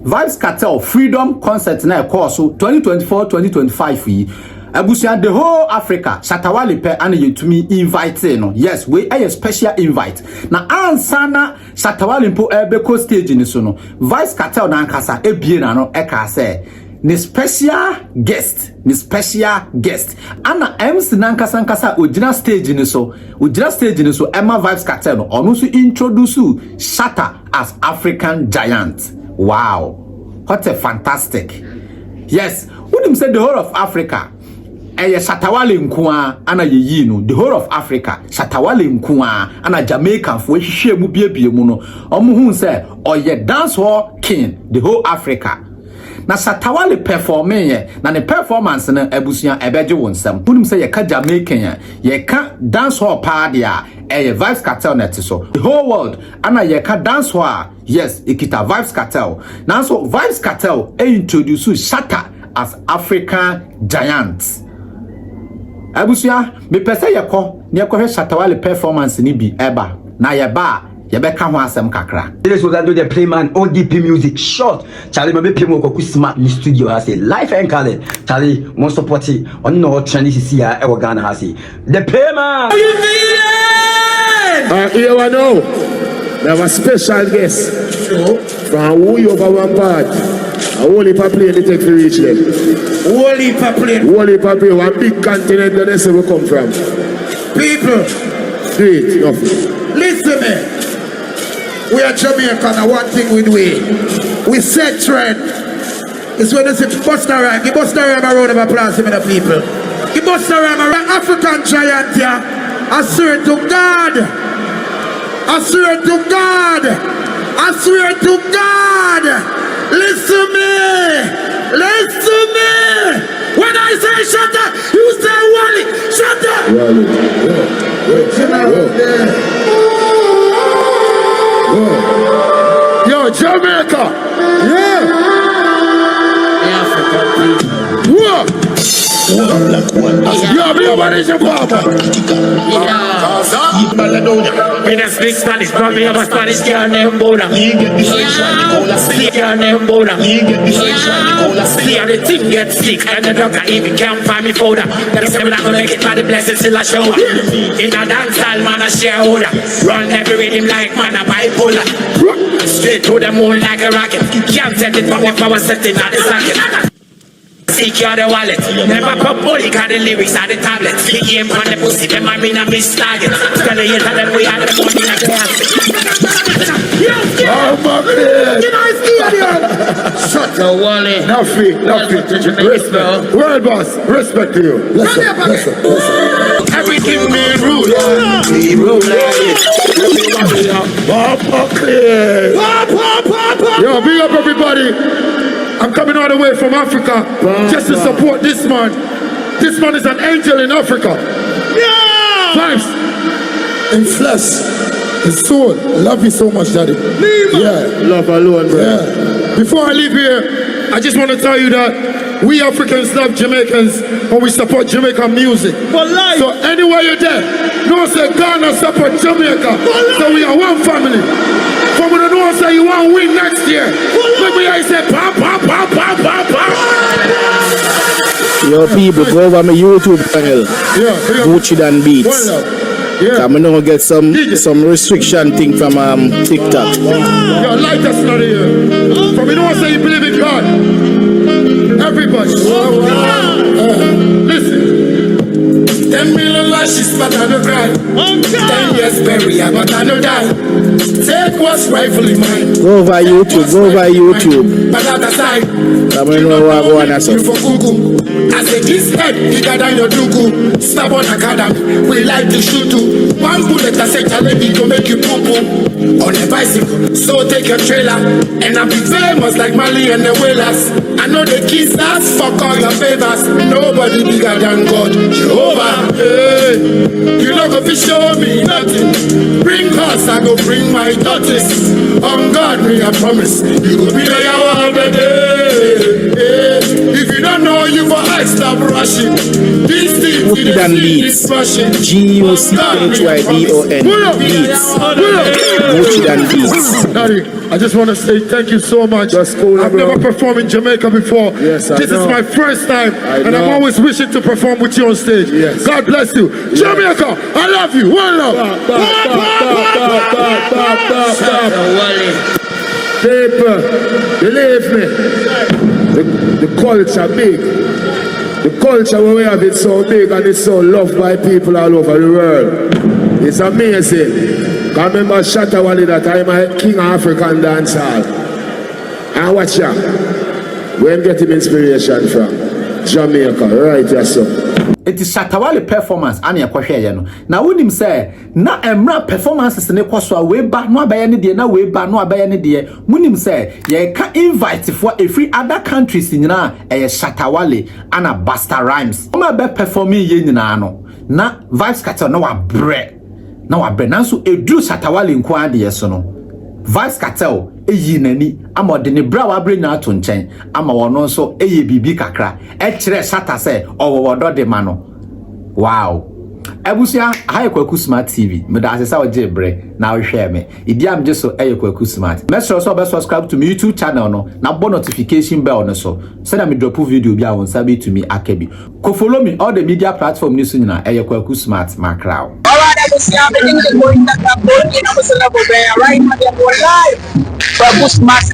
Vybz Kartel Freedom Concert na course 2024-2025 Abusia the whole Africa SHATTA WALE pe and yetumi invite no. Yes, we a special invite. Na ansana SHATTA WALE mpo ebeko stage ni so no. Vybz Kartel na nkasa ebie na no eka say ni special guest ana MC na nkasa ojina stage ni so Emma Vybz Kartel no onu so introduce SHATTA as African giant. Wow, what a fantastic. Yes, wouldn't say the whole of Africa SHATTA WALE nkoa ana yeyi no. The whole of Africa SHATTA WALE nkoa ana Jamaican fo hihye mu biebie mu no omo hu say oye dance hall king the whole Africa. Na SHATTA WALE performing na ne performance na abusuan ebeje wonsam. Wouldn't say ye ka Jamaican ye ka dance hall party Vybz Kartel net so the whole world ana ye ka dance hall. Yes, ikita Vybz Kartel. Now so Vybz Kartel introduce SHATTA as African giant. Abusia me pese yeko ne yeko SHATTA WALE performance ni bi eba na ye ba ye be ka ho asem kakra. This was do the playman ODP music short. Charlie me pay mo KwakuSmart in studio has a life and color. Charlie mo support it on no trendy CC e wo Ghana has the playman. You feeling? Here we know. We have a special guest from who you over one part. A whole heap of plane they take to reach them. Whole heap of plane, one big continent that they will come from. People, straight, nothing. Listen me. We are Jamaican and one thing we do. We set trend. It's when they say Busta Rhyme. Give Busta Rhyme a round of applause to the people. Give Busta Rhyme a African giant here. I swear to God. I swear to God. I swear to God. Listen me. Listen me. When I say SHATTA, you say Wally. SHATTA. Yo, Jamaica. Yeah. Whoa. Yo, me over there, Papa. In a big Spanish, probably have a Spanish girl named Boda. Girl named Boda. See how the thing gets sick, and the doctor even can't find me folder. They say we're not gonna make it by the blessings till I show up. In a dance style, man, a shareholder. Run every rhythm like man, a bipolar. Straight to the moon like a rocket. Can't set it, but my power setting at the socket. Secure the wallet. Never pop bully, got the lyrics on the tablet. The game on the pussy, them I mean a miss target. Tell the haters that we are the money like the SHATTA WALE. Nothing. Respect. World boss, respect to you. Listen. Everything me rule. Me rule like it. Yo, big up everybody. I'm coming all the way from Africa just to support this man. This man is an angel in Africa. Yeah! Vybz. In flesh, in soul. Love you so much, Daddy. Yeah. Love alone, bro. Yeah. Before I leave here, I just want to tell you that we Africans love Jamaicans and we support Jamaican music. For life. So anywhere you're there, no say Ghana support Jamaica. So we are one family. From the north say you want to win next year. Maybe I say pam. Yo people, go over my YouTube channel. Gucci Dan Beats. Yeah. I'm gonna get some restriction thing from TikTok. Your light is not here. From the north say you believe in God. Everybody. Listen. 10 million lashes, but I don't cry. 10 years bury, but I don't die. Take what's rightfully mine. Go over YouTube. But other side, I'm gonna know what I want to say. I say this head bigger than your dugu. Stubborn academy, we like to shoot you. One bullet I say challenge to make you poo-poo. On a bicycle, so take your trailer. And I'll be famous like Mali and the Whalers. I know the keys that fuck all your favors. Nobody bigger than God, Jehovah. Hey, you not gonna show me nothing. Bring us, I go bring my daughters. On God, me I promise. You go be there all the day. Hey, if you don't know, you for I stop rushing. This thing Gucci Dan Beats. GUCHYDON Beats. Gucci Dan Beats. Daddy, I just want to say thank you so much. I've never performed in Jamaica before. Yes, this is my first time, and I'm always wishing to perform with you on stage. Yes. God bless you. Yes. Jamaica, I love you. One love. People, believe me, the culture big. The culture we have is so big and it's so loved by people all over the world. It's amazing. I remember Shatta Wale that I'm a king of African dancehall. And watch ya. Where I'm getting inspiration from? Jamaica, right here, so. It is Shatta Wale performance and your question. Now, when him say, na emra performances in the course of way back, no by any day, no way back, no by any day. When him say, ye can invite for a free other countries in a Shatta Wale and a Busta Rhymes. I'm about performing yen na Vybz Kartel no a bread. Now a bread. Now so a do Shatta Wale in Kwadi yesono. Vybz Kartel nani ama de ne bra wa bre na to nchen ama wono so bibi kakra kire Shatta say owodo de ma no. Wow. Ebusia haye KwakuSmart TV me da asesa oje bre na wo hwe me idi am je so KwakuSmart make sure so be subscribe to my YouTube channel no na bo notification bell no so na me drop video bi a won sabi to me Akabi ko follow me all the media platform ni so nyina KwakuSmart makrao KwakuSmart